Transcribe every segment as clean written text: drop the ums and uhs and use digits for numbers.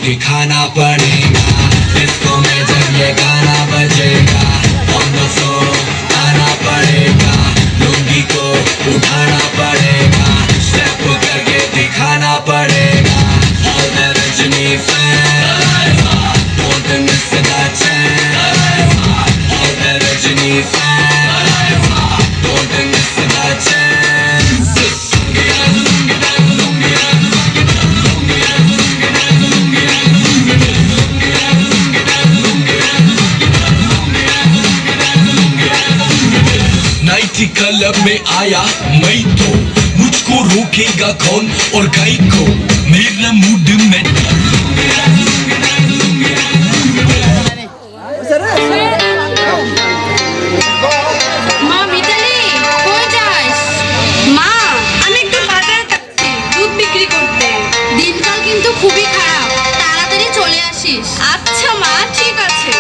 दिखाना पड़ेगा डिस्को में जब ये गाना बजेगा ऑन द फ्लोर आना पड़ेगा लुंगी को उठाना पड़ेगा स्टेप करके दिखाना पड़ेगा all the Rajni fan don't miss the chance all the Rajni fan don't miss the chance club में आया मैं तो मुझको रोकेगा कौन और गाय को मेरा मूड में মা মিতালি কই যাস মা আমি একটু বাজারে যাচ্ছি দুধ বিক্রি করতে দিনকাল কিন্তু খুবই খারাপ তাড়াতাড়ি চলে আসিস আচ্ছা মা ঠিক আছে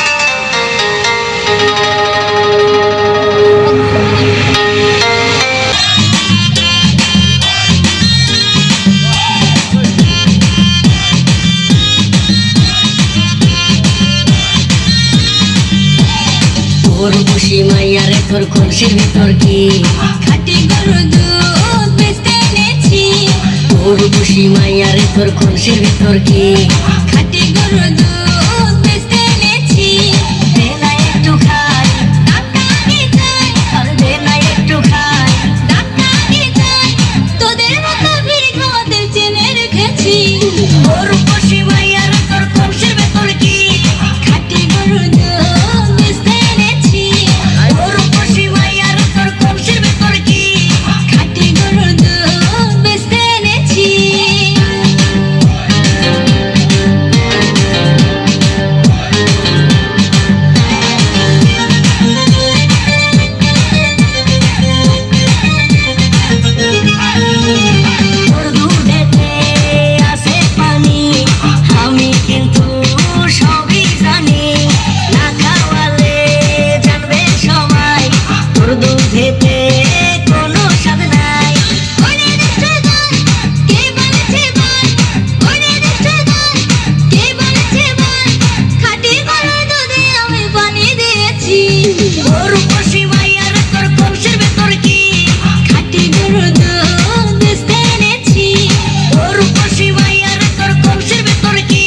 ওর খুশি মাইয়ারে তোর খুশির ভিতর কি খাটি গরুর দুধ বেচতে এনেছি ওর খুশি মাইয়ারে তোর খুশির ভিতর কি খাটি গরুর দুধ বেচতে এনেছি দে না একটু খাই ডাক্তারি চাই আর দে না একটু খাই ডাক্তারি চাই তোদের মতো ভিড় খাওয়াতে চেনে রেখেছি ওর খুশি মাইয়ারে তোর খুশির ভিতর কি খাটি গরুর দুধ বেচতে এনেছি ওর খুশি মাইয়ারে তোর খুশির ভিতর কি খাটি গরুর দুধ বেচতে এনেছি তোর দুধেতে আছে পানি আমি কিন্তু সবই জানি না খাওয়ালে জানবে সবাই তোর দুধেতে কোনো স্বাদ নাই ওরে দুষ্টদান কে বলেছে বল ওরে দুষ্টদান কে বলেছে বল খাটি গরুর দুধে আমি পানি দিয়েছি ওর খুশি মাইয়ার তোর খুশির ভিতর কি খাটি গরুর দুধ বেচতে এনেছি ওর খুশি মাইয়ার তোর খুশির ভিতর কি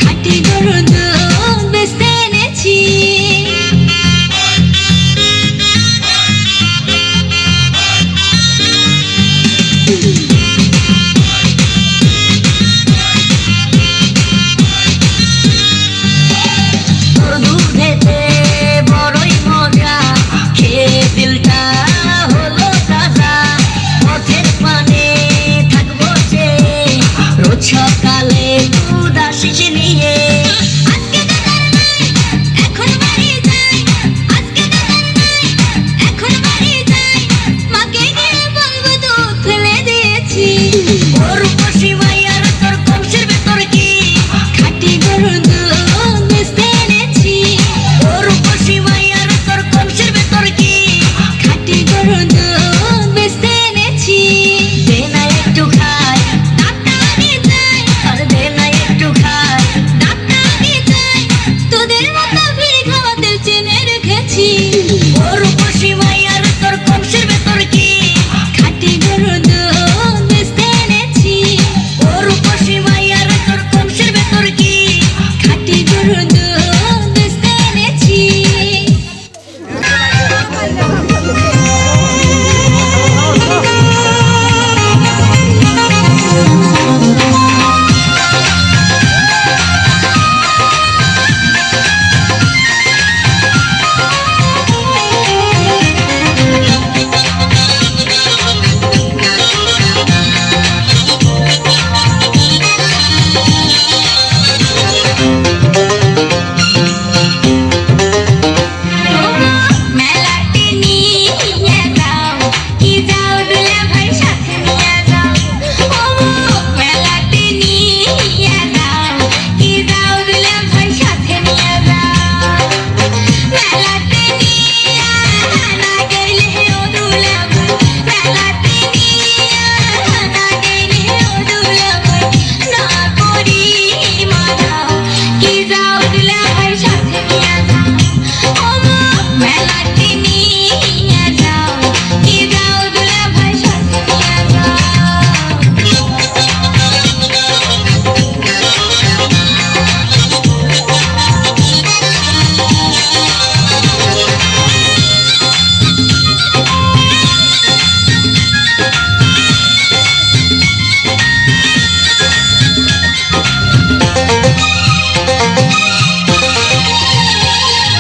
খাটি গরুর দুধ বেচতে এনেছি তোর দুধেতে বড়ই মজা খেয়ে দিলটা হলো তাজা পথের পানে থাকবো যে রোজ সকালে দুধ আসিস নিয়ে আজকে দোকান নাই এখন বাড়ি যাই আজকে দোকান নাই এখন বাড়ি যাই মাকে গিয়ে বলবো দুধ ফেলে দিয়েছি ওর খুশি মাইয়ার তোর খুশির ভিতর কি খাটি গরুর দুধ বেচতে এনেছি ওর খুশি মাইয়ার তোর খুশির ভিতর কি খাটি গরুর দুধ বেচতে এনেছি দে না একটু খাই ডাক্তারি চাই আর দে না একটু খাই ডাক্তারি চাই তোদের মতো ভিড় খাওয়াতে চেনে রেখেছি ওর খুশি মাইয়ার তোর খুশির ভিতর কি খাটি গরুর দুধ বেচতে এনেছি ওর খুশি মাইয়ার তোর খুশির ভিতর কি খাটি গরুর দুধ বেচতে এনেছি মেলাতে নিয়ে যাও কি যাও দুলা ভাই সাথে নিয়ে যাও ও মেলাতে নিয়ে যাও কি যাও দুলা ভাই সাথে নিয়ে যাও মেলাতে নিয়ে না গেলে ও দুলা ভাই মেলাতে নিয়ে না গেলে ও দুলা ভাই না করি মানাও কি যাও দুলা ভাই সাথে নিয়ে যাও ও মেলাতে নিয়ে যাও কি যাও দুলা ভাই সাথে নিয়ে যাও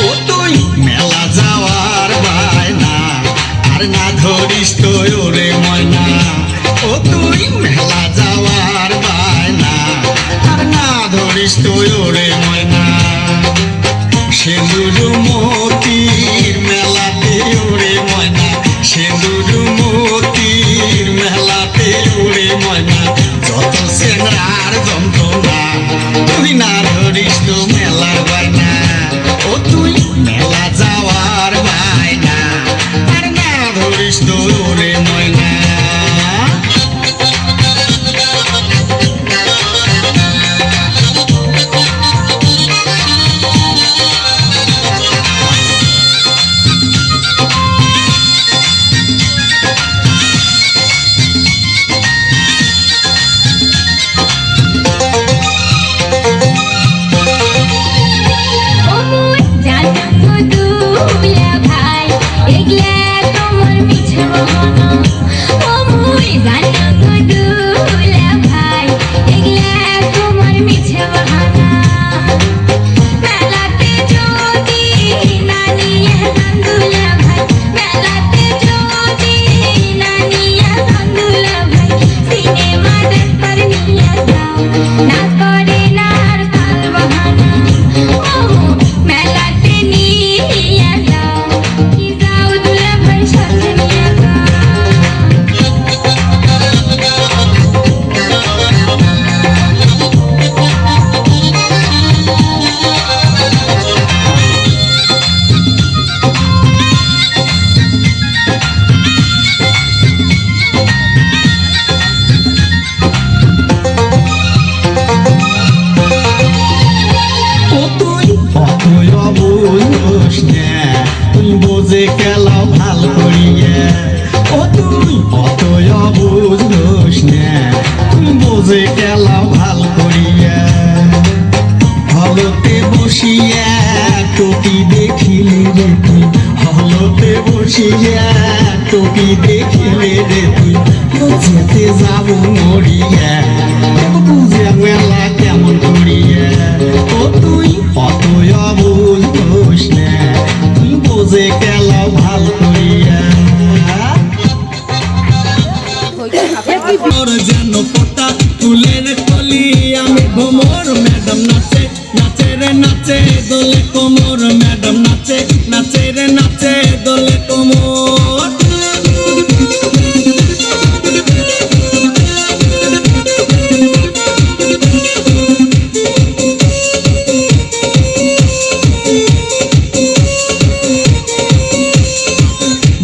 ও তুই মেলা যাওয়ার বায়না আর না ধরিস তো ওরে ময়না ও তুই মেলা যাওয়ার বায়না আর না ধরিস তো ওরে ময়না সেন্দুর মতির মেলাতে ওরে ময়না সেন্দুর মতির মেলাতে ওরে ময়না যত সেংরার যন্ত্রণা তুই না ধরিস তো মেলার বায়না ও তুই মেলা যাওয়ার বায়না আর না ধরিস তো ওরে ময়না বুঝে গেলাও ভাল করিয়া ও তুই অত অবুঝ দোষ না তুমি বুঝে গেলাও ভাল করিয়া হলতে বসিয়া টুপি দেখিলে রে তুই হলতে বসিয়া টুপি দেখিলে রে তুই যেতে যাব মরিয়া বুঝে মেলা কেমন করিয়া ও তুই অত অবুঝ দোষ না তুই বুঝে গেলাও ভাল করিয়া মোর যেন পটা ফুলের কলি আমি ভ্রমর ম্যাডাম নাচে নাচে রে নাচে দোলে কোমর ম্যাডাম নাচে নাচে রে নাচে দোলে কোমর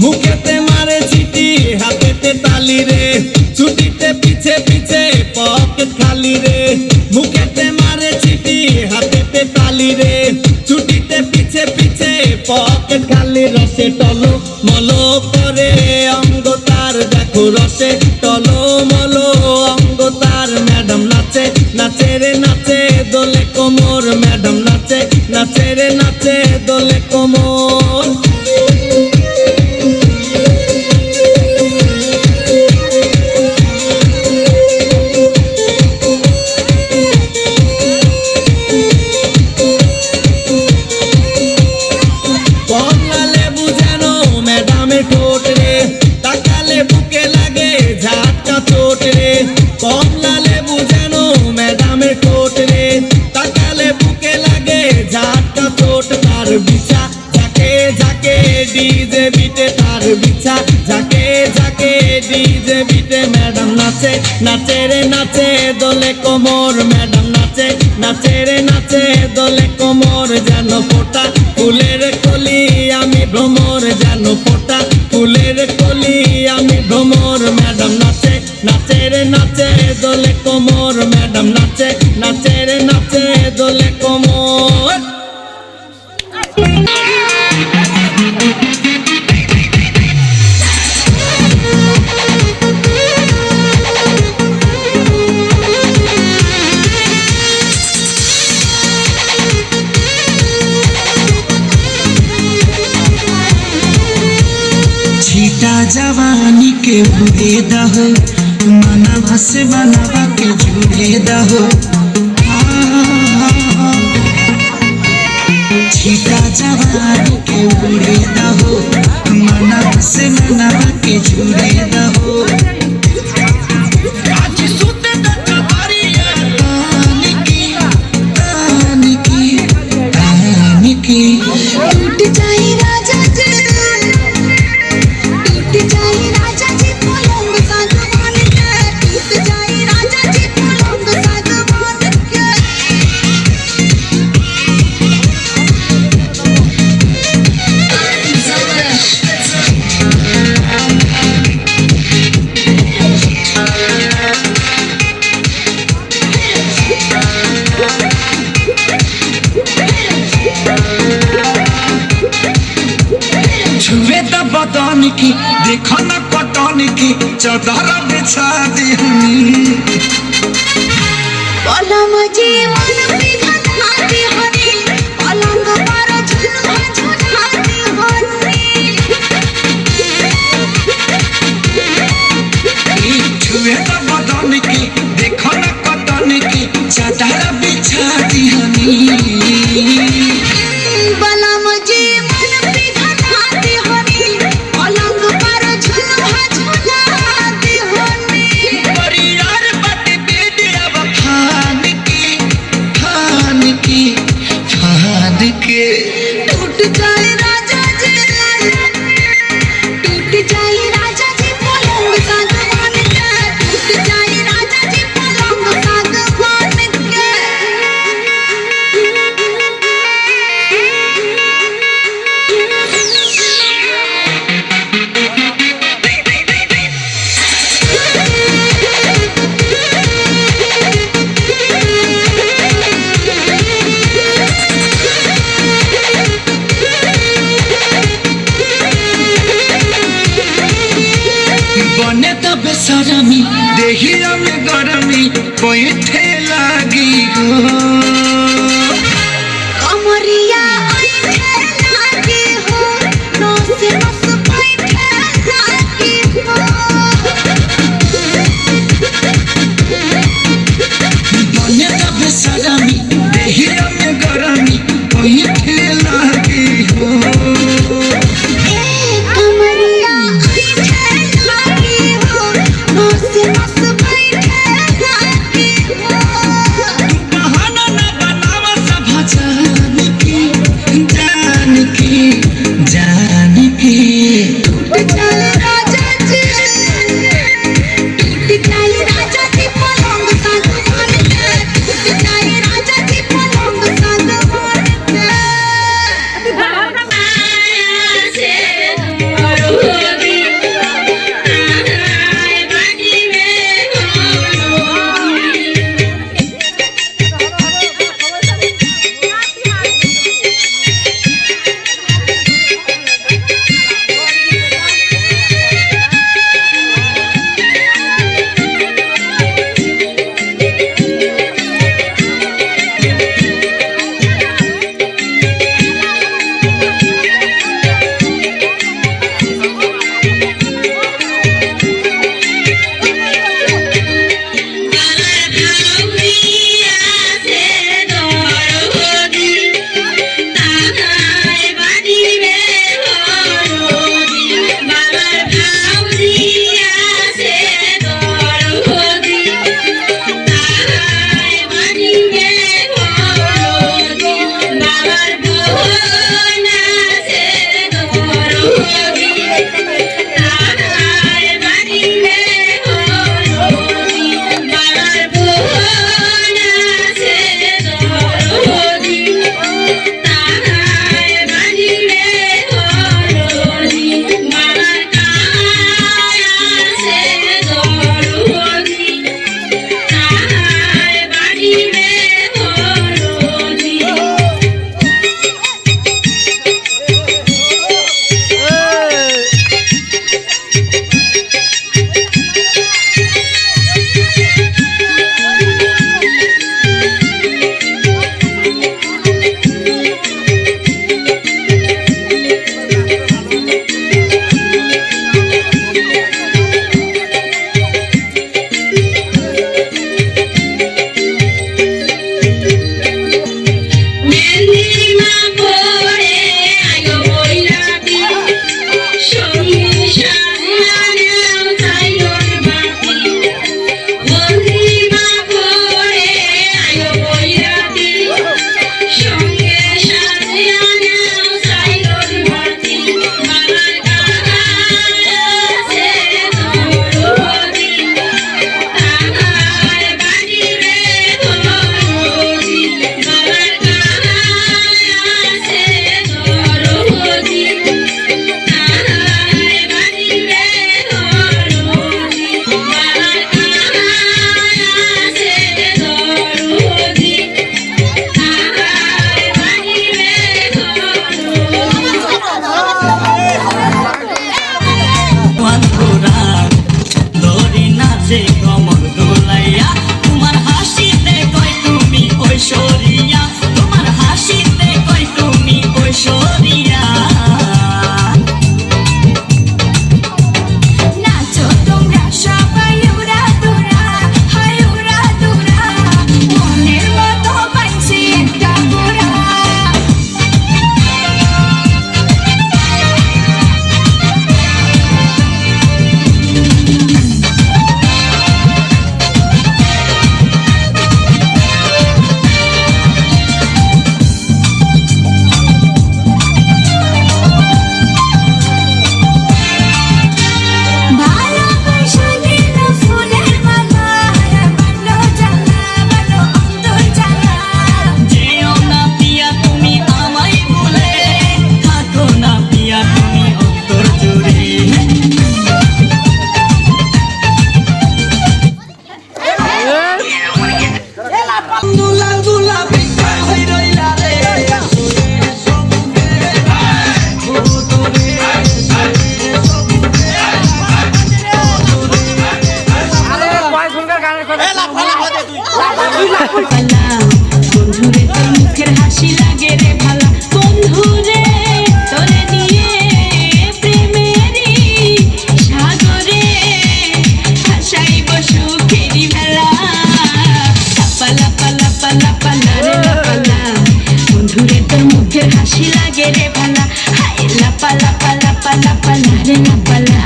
মুখেতে মারে চিঠি হাতেতে তালি রে ছুটিতে পিছে পিছে পকেট খালি রে মুখেতে মারে চিঠি হাতেতে তালি রে ছুটিতে পিছে পিছে পকেট খালি রসে টলো মলো করে অঙ্গ তার দেখো রসে টলো মলো অঙ্গ তার ম্যাডাম নাচে নাচে রে নাচে দোলে কোমর ম্যাডাম নাচে নাচে রে নাচে দোলে কোমর কমলা লেবু যেন ম্যাডামের ঠোঁট রে তাকালে বুকে লাগে ঝাটকা চোট রে কমলা লেবু যেন ম্যাডামের ঠোঁট রে তাকালে বুকে লাগে ঝাটকা চোট তার বিছা ঝাঁকে ঝাঁকে ডিজে বিটে তার বিছা ঝাঁকে ঝাঁকে ডিজে বিটে ম্যাডাম নাচে নাচে রে নাচে দোলে কোমর ম্যাডাম নাচে নাচে রে নাচে দোলে কোমর যেন ফোটা ফুলের কলি আমি ভ্রমর যেন ফোটা ফুলের কলি আমি ভ্রমর ম্যাডাম নাচে নাচে রে নাচে দোলে কোমর ম্যাডাম নাচে নাচে রে নাচে দোলে কোমর छीटा जवानी के बुरे दहो मनवा से मनवा के जुड़े दहो छीटा जवानी के बुरे दहो मनवा से मनवा के जुड़े दहो टूट जाए राजा जी टूट जाए राजा जी पलंग सागवान के टूट जाए राजा जी पलंग सागवान के छुए तो बदन की देखो न कटन की चादर बिछा दी पलंग जी मन पिघलाती हनी पलंग पर झुलवा झुलाती हनी छुए तो बदन की देखो न कटन की चादर बिछा दी पलंग जी मन पिघलाती हनी पलंग पर झुलवा झुलाती हनी परियार बट बेडिया बखान की लागी हो कमरिया आइठे लागी हो नस नस बैठे लागी हो बने तब सलामी देहिया में गरमी ओइठे लागी हो कमरिया आइठे लागी हो नस नस बैठे लागी हो बहाना ना পালা বন্ধুরে তোর মুখের হাসি লাগে রে ভালা বন্ধুরে তোরে নিয়ে প্রেমেরই সাগরে ভাসাইব সুখেরই ভেলা লাপালা পালা পালা পালা রে লাপালা বন্ধুরে তোর মুখের হাসি লাগে রে ভালা হায় লাপালা পালা পালা পালা রে লাপালা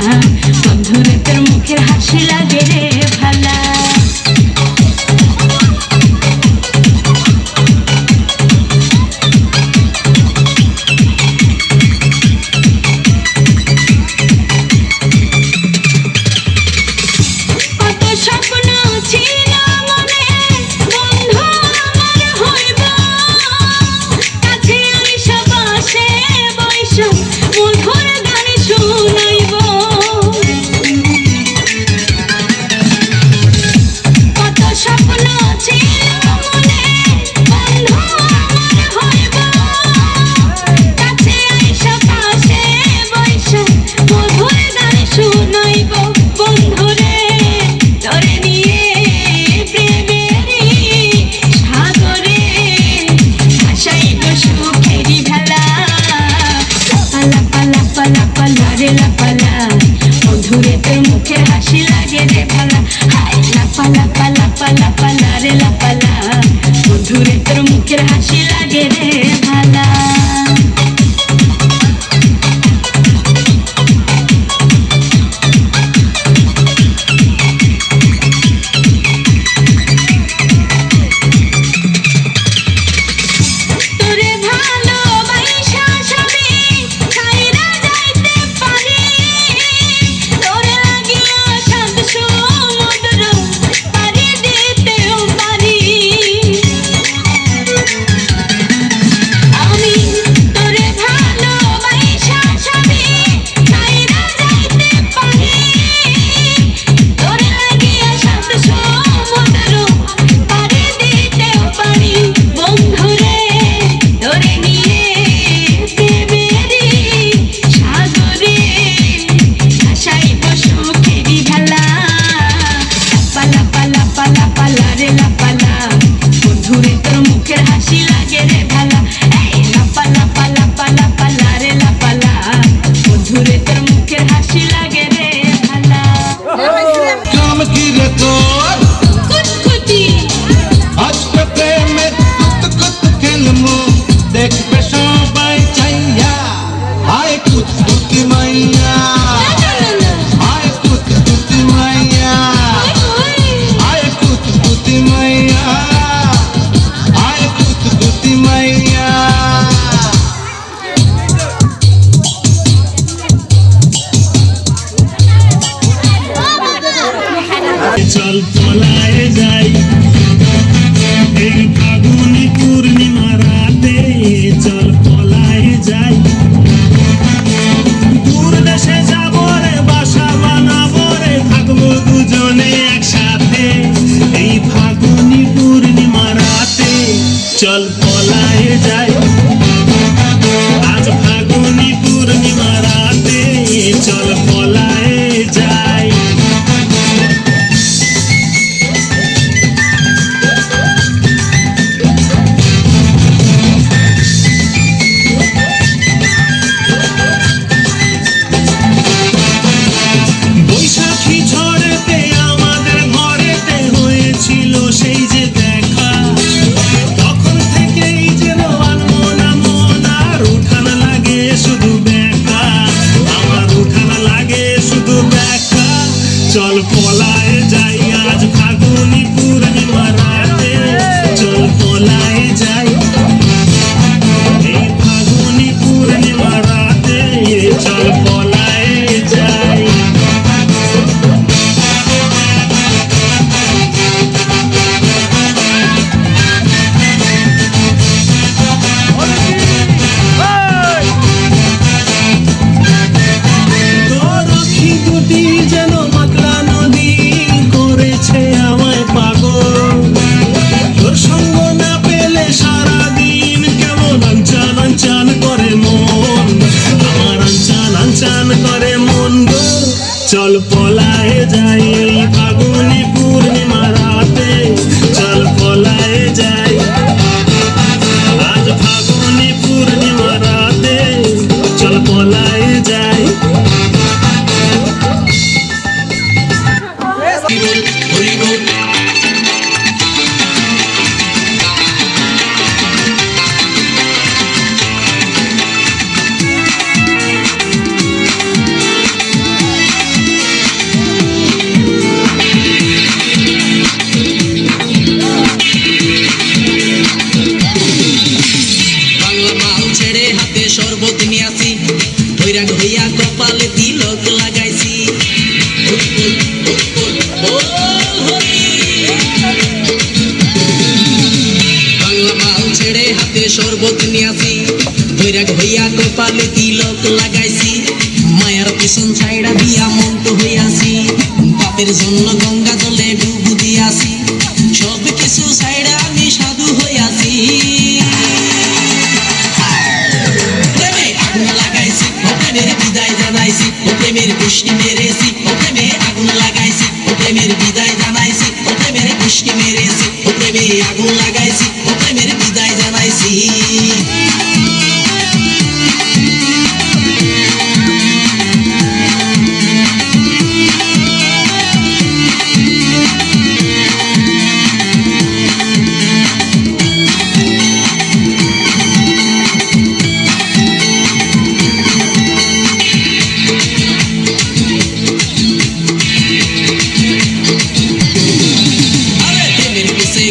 বন্ধুরে তোর মুখের হাসি লাগে রে ভালা কত স্বপ্ন ছিল মনে বন্ধু আমার হইব কাছে আইসা পাশে বইসা মধুর গান শুনাইব কত স্বপ্ন ছিল মনে বন্ধু আমার হইব কাছে আইসা পাশে বইসা মধুর গান শুনাইব বন্ধুরে তোরে নিয়ে প্রেমেরই সাগরে ভাসাইব সুখেরই ভেলা লাপালা পালা পালা পালা রে লাপালা বন্ধুরে তোর মুখের হাসি লাগে রে ভালা হায় লাপালা পালা পালা পালা রে লাপালা বন্ধুরে তোর মুখের হাসি লাগে রে ভালা তোরে ভালোবাসা সবে ছাইরা যাইতে পারি তোরে লাগিয়া শান্ত সমুদ্র পাড়ি দিতেও পারি আমি তোরে ভালোবাসা সবে ছাইরা যাইতে পারি তোরে লাগিয়া শান্ত সমুদ্র পাড়ি দিতেও পারি বন্ধুরে তোরে নিয়ে প্রেমেরই সাগরে ভাসাইব সুখেরই ভেলা লাপালা পালা পালা পালা রে লাপালা বন্ধুরে তোর মুখের হাসি লাগে রে ভালা এই লাপালা পালা পালা পালা রে লাপালা বন্ধুরে তোর মুখের হাসি লাগে রে ভালা কাম কি রে তোর কুটকুটি আজকে প্রেমে কুত কুত খেলমু দেখবে সবাই চাইয়া আয় কুত কুতি মাইয়া আয় কুত কুতি মাইয়া আয় কুত কুতি মাইয়া আয় কুত কুতি মাইয়া চল পলায় যাই এই ফাগুনি পূর্ণিমা রাতে চল পলায় যাই দূর দেশে যাবো রে বাসা বানাবো রে থাকবো দুজনে একসাথে এই ফাগুনি পূর্ণিমা রাতে চল পলায় যাই আজ ফাগুনি পূর্ণিমা রাতে চল পলায় যাই বৈশাখী ঝড়েতে আমাদের ঘরেতে হয়েছিল সেই যে দেখা তখন থেকে বৈরাগ হইয়া কপালে তিলক লাগাইছি বাংলা মাল ছেড়ে হাতে শরবত নিয়াছি বৈরাগ হইয়া কপালে তিলক লাগাইছি মায়ার পিছন ছাইড়া দিয়া মন্ত হইয়াছি পাপের জন্য গঙ্গা জলে ডুব দিয়াছি সব কিছু ছাইড়া আমি সাধু হইয়াছি প্রেমে আগুন লাগাইছি ও প্রেমের বিদায় জানাইছি ও প্রেমের পুষ্টি মেরেছি ও প্রেমে আগুন লাগাইছি ও প্রেমের বিদায় জানাইছি ও প্রেমের পুষ্টি মেরেছি ও প্রেমে আগুন লাগাইছি ও প্রেমের বিদায় জানাইছি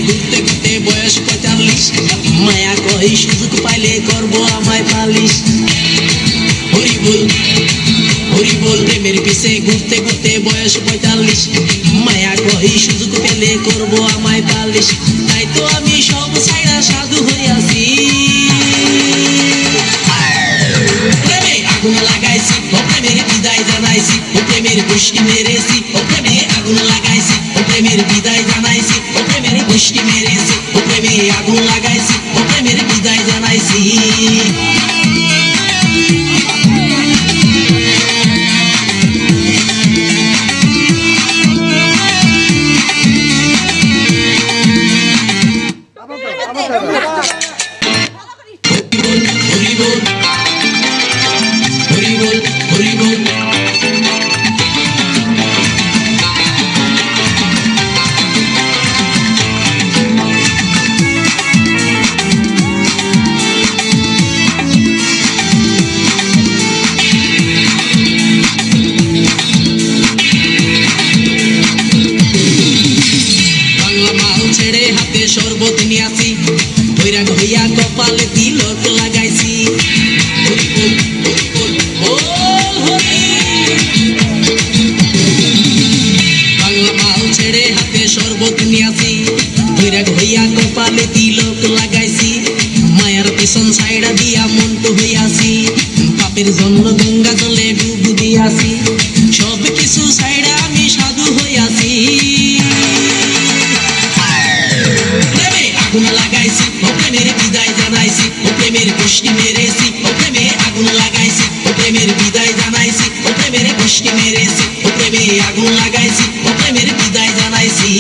ঘুরতে ঘুরতে বয়স 45 মায়া কই সুযোগ পাইলে করবো আমায় পালিশ হরি বল প্রেমের পিছে ঘুরতে ঘুরতে বয়স 45 মায়া কই সুযোগ পেলে করবো আমায় পালিশ তাই তো আমি সব ছাইড়া সাধু হইয়াছি প্রেমে আগুন লাগাইছি ও প্রেমের বিদায় জানাইছি ও প্রেমের পুষ্টি মেরেছি ও প্রেমে আগুন লাগাইছি ও প্রেমের বিদায় জানাইছি ও প্রেমের পুষ্টি মেরেছি ও প্রেমে আগুন লাগাইছি ও প্রেমের বিদায় জানাইছি হরি বল শরবত নিয়াছি বৈরাগ হইয়া কপালে তিলক লাগাইছি বাংলা মাল ছেড়ে হাতে শরবত নিয়াছি বৈরাগ হইয়া কপালে তিলক লাগাইছি মায়ার পিছন ছাইড়া দিয়া মন্ত হইয়াছি পাপের জন্য গঙ্গা জলে ডুব দিয়াছি সব কিছু ছাইড়া আমি সাধু হইয়াছি আগুন লাগাইছি ও প্রেমের বিদায় জানাইছি ও প্রেমের পুষ্টি মেরেছি ও প্রেমে আগুন লাগাইছি ও প্রেমের বিদায় জানাইছি ও প্রেমের পুষ্টি মেরেছি ও প্রেমে আগুন লাগাইছি ও প্রেমের বিদায় জানাইছি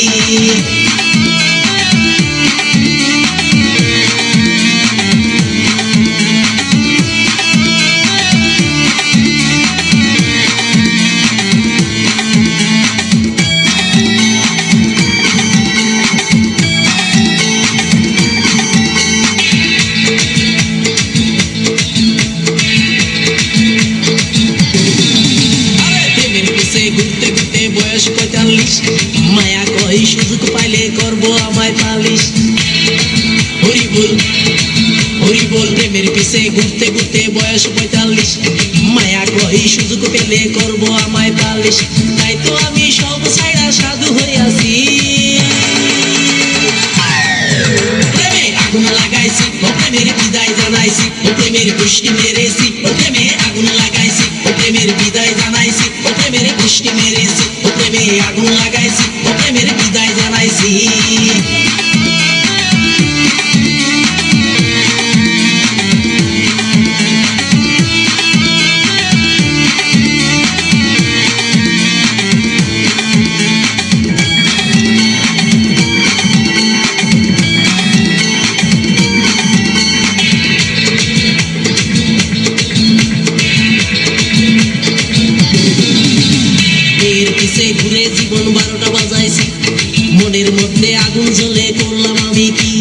ঘুরতে ঘুরতে বয়স 45 মায়া কই সুযোগ পাইলে করবো আমায় পালিশ হরি বল প্রেমের পিছে ঘুরতে ঘুরতে বয়স 45 মায়া কই সুযোগ পেলে করবো আমায় পালিশ তাই তো আমি সব ছাইড়া সাধু হইয়াছি প্রেমে আগুন লাগাইছি ও প্রেমের বিদায় জানাইছি ও প্রেমের পুষ্টি মেরেছি ও প্রেমে আগুন লাগাইছি ও প্রেমের বিদায় জানাইছি ও প্রেমের পুষ্টি মেরেছি ও প্রেমে আগুন লাগাইছি ও প্রেমের বিদায় জানাইছি ঘুরে জীবন 12টা বাজাইছি মনের মধ্যে আগুন জ্বলে করলাম আমি কি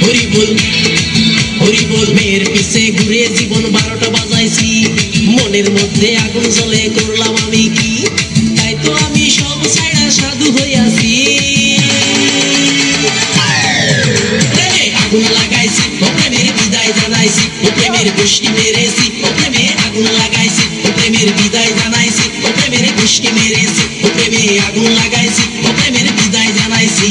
হরি বল মেয়ের পিছে ঘুরে জীবন 12টা বাজাইছি মনের মধ্যে আগুন জ্বলে করলাম আমি কি তাই তো আমি সব ছাইড়া সাধু হইয়াছি প্রেমে আগুন লাগাইছি প্রেমের বিদায় বিদায় জানাইছি ও প্রেমের দুষ্টি মেরেছি ও প্রেমে আগুন লাগাইছি ও প্রেমের বিদায় জানাইছি ও প্রেমের দুষ্টি মেরেছি ও প্রেমে আগুন লাগাইছি ও প্রেমের বিদায় জানাইছি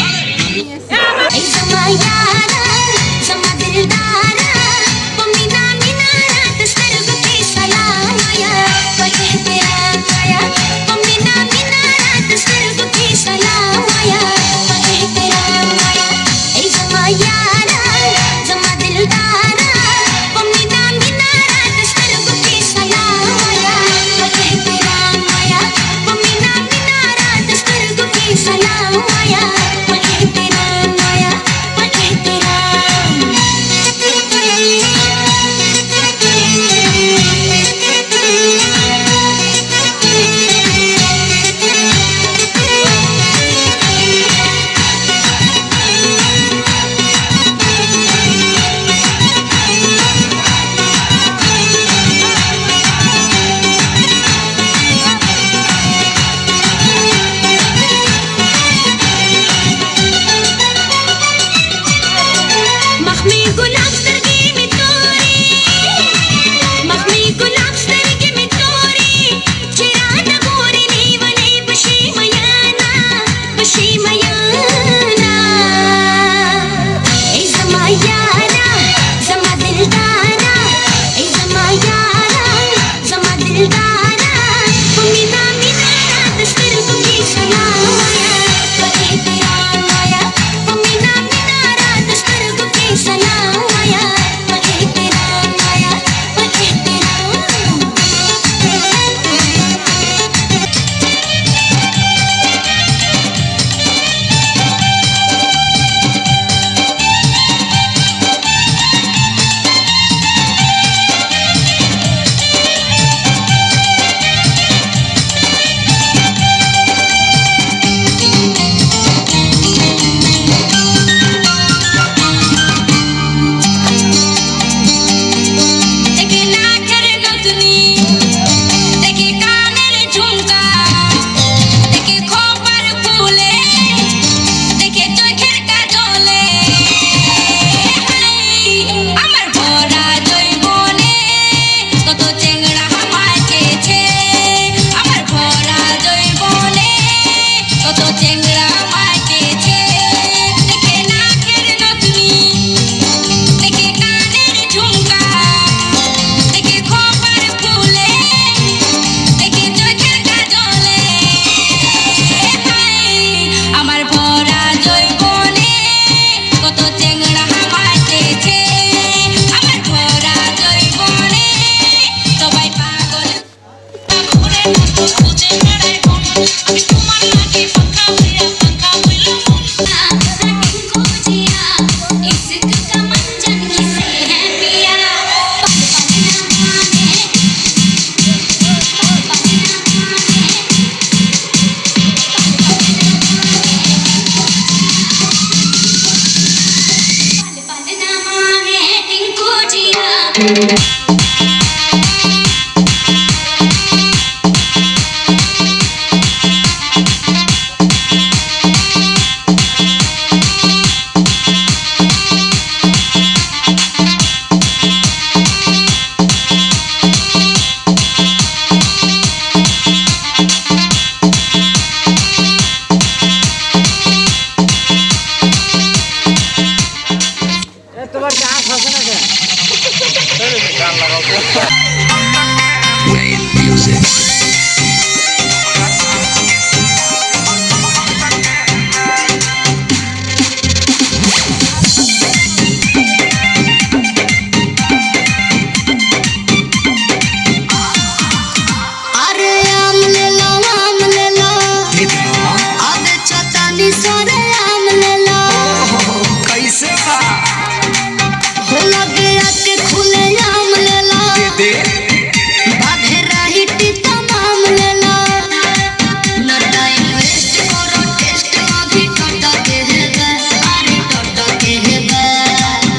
ऐ समा यारा समा दिलदारा पमीना मीना रात सर्ग की सलाम आया कहते आया पमीना मीना रात सर्ग की सलाम आया कहते आया ऐ समा यारा समा दिलदारा पमीना मीना रात सर्ग की सलाम आया कहते आया पमीना मीना रात सर्ग की सलाम आया कहते आया कहते मखमी गुलाब सरगी में तोरी मखमी गुलाब सरगी में तोरी चिराना गोरी नीवने बशी मयाना ऐ समा यारा समा दिलदारा ऐ समा यारा समा दिलदारा पमीना मीना रात सर्ग की सलाम आया कहते आया पमीना मीना रात सर्ग की सलाम आया कहते आया कहते দেখে নাকের নথনি দেখে কানের ঝুমকা দেখে খোপার ফুলে দেখে চোখের কাজলে আমার ভরা জৈবনে কত চেংড়া মাইকেছে আমার ভরা জৈবনে কত চেংড়া মাইকেছে দেখে নাকের নথনি দেখে কানের ঝুমকা দেখে খোপার ফুলে দেখে চোখের কাজলে আমার ভরা জৈবনে কত চেংড়া মাইকেছে আমার ভরা জৈবনে সবাই পাগল পাগলের মতো খুঁজে বেড়াই মন আমি তোমার লাগে পাখা হইলাম को जिया इश्क का मंजर किसे है पिया पल ना मांगे टिंकू जिया अरे आम ले लो अब चतानी सोरे आम ले लो कैसे बा हो लगे आके खुले आम ले लो बाधे रही टीता माम ले लो न टाइम वेस्ट करो टेस्ट अभी टट के है गा अरे टट के है गा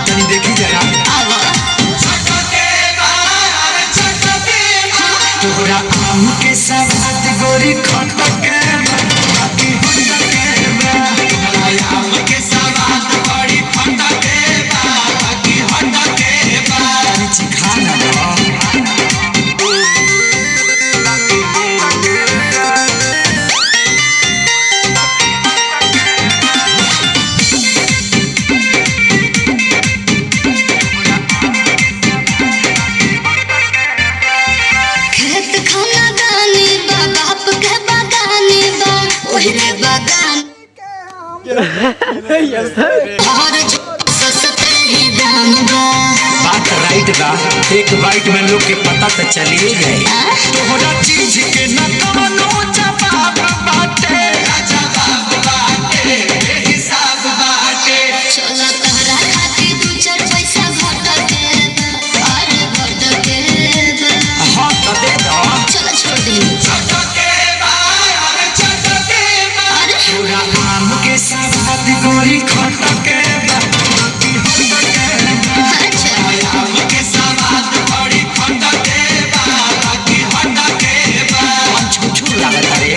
तनी देखी जरा आवा तोरा आम के साथ गोरी खटक बाकी और जो सस्ते ही दाम बा बात राइट बा, एक बाइट में लोग के पता तो चलिए जाए। तोहरा चीज के न कवनो जवाब बाटे, हिसाब बाटे। चलो तहरा खातिर दू चार पैसा घट के दे, अरे घट के दे। हाँ तो दे दो। चलो छोड़ दी। अरे पूरा आम के सवाद गोरी खटके बा, अच्छा आम के सवाद बड़ी खटके बा, बाकी हटके बा। मन छुछू लागत रे।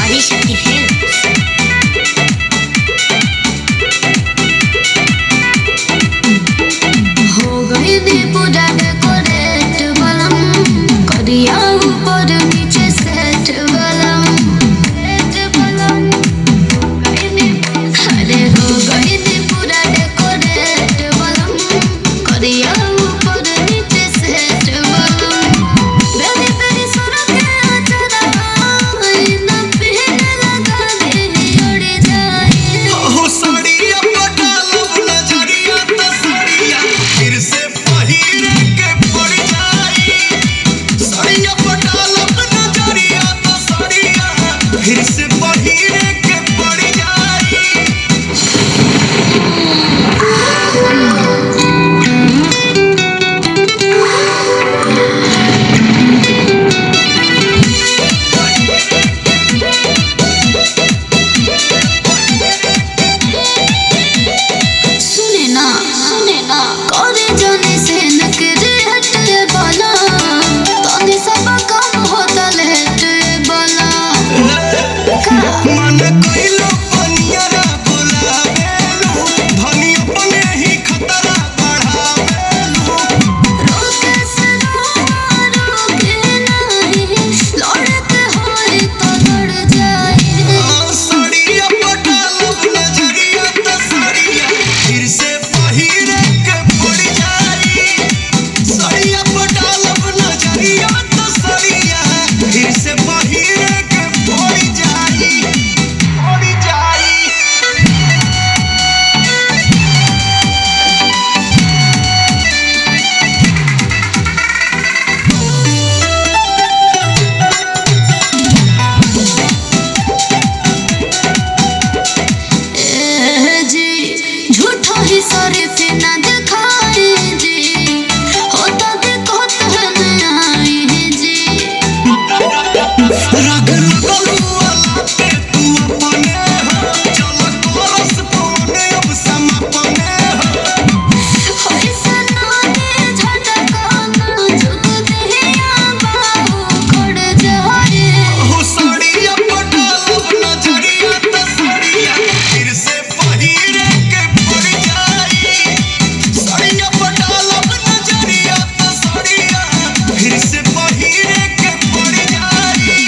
आदि शक्ति फिल्म हो गई नी पूरा डेकोरेट बलम करिया ऊपर नीचे सेट बलम अरे हो गई नी पूरा डेकोरेट बलम करिया ऊपर नीचे सेट बलम बेरी बेरी सुरत आचरा ना पहले लगा दे उड़ जाए हो साड़िया पटालब नजरिया तो साड़िया फिर से पहिरे के पड़ जाई। साड़िया पटालब नजरिया तो साड़िया फिर से पहिरे के पड़ जाई। सुने ना करे जाने से नकरे हटे बाला तने सब काम होता लेटे बाला मन कइलो पनिया बुलावेलू धनी अपने ही खतरा बढ़ावेलू। रोके से रोके नहीं लड़ते होए तो लड़ जाए साड़िया पटालब नजरिया तो साड़िया फिर से पहिरे के पड़ जाई। साड़िया पटालब नजरिया तो साड़िया फिर से पहिरे के पड़ जाई। ए जी झूठा ही सारे पे ना दिखाए जी होता देखो तो है आए जी रग लगलू वाला पे तू अपने हो, चल कोरस पौने अब समापने हो। ऐसा ना दे झटका ना झुक दे या बाबू खड़ जाए हो साड़िया पटालब नजरिया तो साड़िया फिर से पहिरे के पड़ जाई। साड़िया पटालब नजरिया तो साड़िया फिर से पहिरे के पड़ जाई।